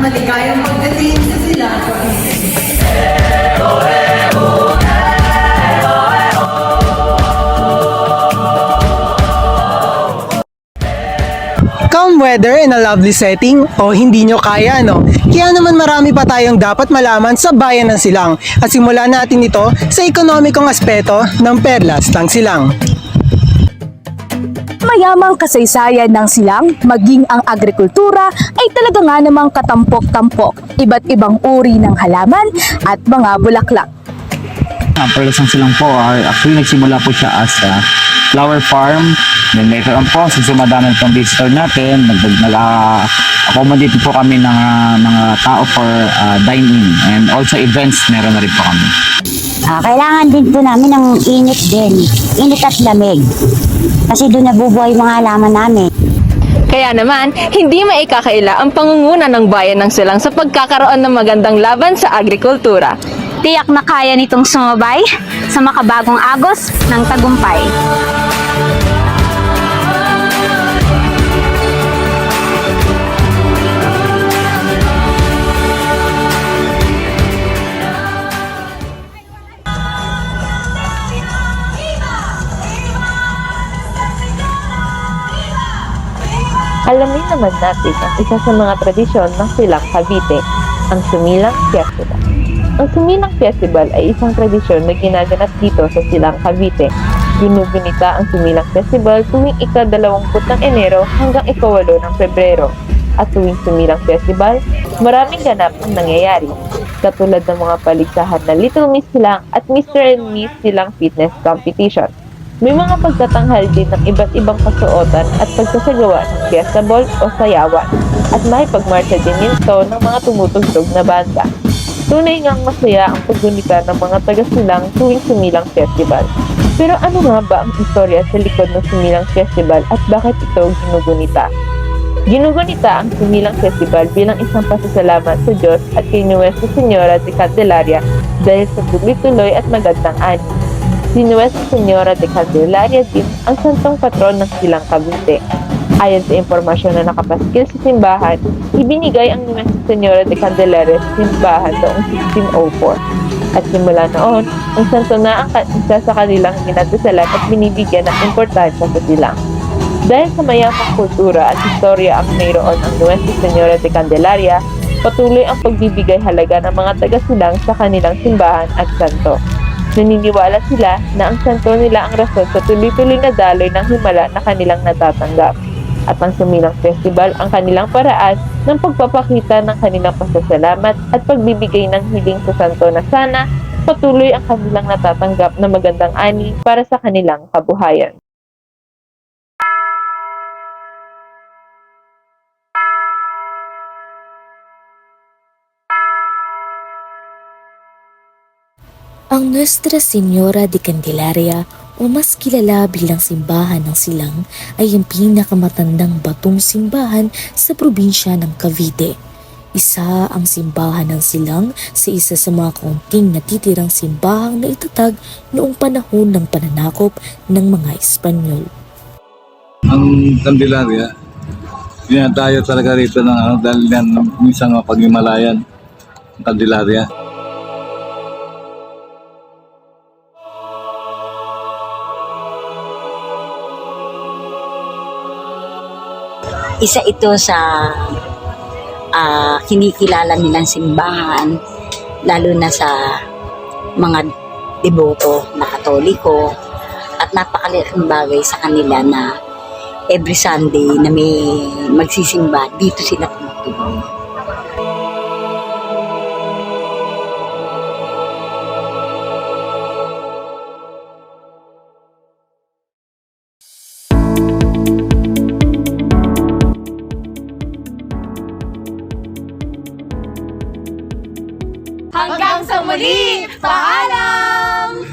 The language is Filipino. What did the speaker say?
Maligayang pagdating sa Silang Cavite. Calm weather and a lovely setting? O hindi nyo kaya, no? Kaya naman marami pa tayong dapat malaman sa bayan ng Silang. At simulan natin ito sa ekonomikong aspeto ng Perlas ng Silang. Mayamang kasaysayan ng Silang, maging ang agrikultura ay talaga nga namang katampok-tampok. Iba't ibang uri ng halaman at mga bulaklak. Ang Perlas ng Silang po, actually nagsimula po siya as a flower farm. Then later on po, sumadami itong visitor natin, nag-accommodate po kami ng mga tao for dine-in and also events, meron na rin po kami. Kailangan din po namin ng init din, init at lamig. Kasi doon nabubuhay mga halaman namin. Kaya naman, hindi maikakaila ang pangunguna ng bayan ng Silang sa pagkakaroon ng magandang laban sa agrikultura. Tiyak na kaya nitong sumabay sa makabagong agos ng tagumpay. Alamin naman natin ang isa sa mga tradisyon ng Silang Cavite, ang Sumilang Festival. Ang Sumilang Festival ay isang tradisyon na ginaganap dito sa Silang Cavite. Ginugunita ang Sumilang Festival tuwing ika-20 ng Enero hanggang ika-8 ng Pebrero. At tuwing Sumilang Festival, maraming ganap ang nangyayari, katulad ng mga paligsahan na Little Miss Silang at Mr. and Miss Silang Fitness Competition. May mga pagtatanghal din ng iba't ibang kasuotan at pagsasagawa ng fiesta ball o sayawan at may pagmarcha din nito ng mga tumutugtog na banda. Tunay ngang masaya ang paggunita ng mga taga-Silang tuwing Sumilang Festival. Pero ano nga ba ang istorya sa likod ng Sumilang Festival at bakit ito ginugunita? Ginugunita ang Sumilang Festival bilang isang pasasalamat sa Diyos at kay Nuestra Señora de Candelaria dahil sa tuloy-tuloy at magandang ani. Si Nuestra Señora de Candelaria din ang santong patron ng Silang Cavite. Ayon sa impormasyon na nakapaskil sa simbahan, ibinigay ang Nuestra Señora de Candelaria sa simbahan noong 1604. At simula noon, ang santo na ang isa sa kanilang ginadasalan at binibigyan ng importansya sa Silang. Dahil sa mayamang kultura at istorya ang mayroon ang Nuestra Señora de Candelaria, patuloy ang pagbibigay halaga ng mga taga-Silang sa kanilang simbahan at santo. Naniniwala sila na ang santo nila ang rason sa tuloy-tuloy na daloy ng himala na kanilang natatanggap. At ang Sumilang Festival ang kanilang paraan ng pagpapakita ng kanilang pasasalamat at pagbibigay ng hiling sa santo na sana patuloy ang kanilang natatanggap na magandang ani para sa kanilang kabuhayan. Ang Nuestra Señora de Candelaria o mas kilala bilang simbahan ng Silang ay ang pinakamatandang batong simbahan sa probinsya ng Cavite. Isa ang simbahan ng Silang sa isa sa mga kaunting natitirang simbahang na itatag noong panahon ng pananakop ng mga Espanyol. Ang Candelaria, dinadayo talaga rito ng dahil yan minsan mapag-Himalayan ang Candelaria. Isa ito sa kinikilala nilang simbahan, lalo na sa mga deboto na Katoliko, at napakalaking bagay sa kanila na every Sunday na may magsisimba, dito sila tumutulong. Hanggang sa muli! Paalam!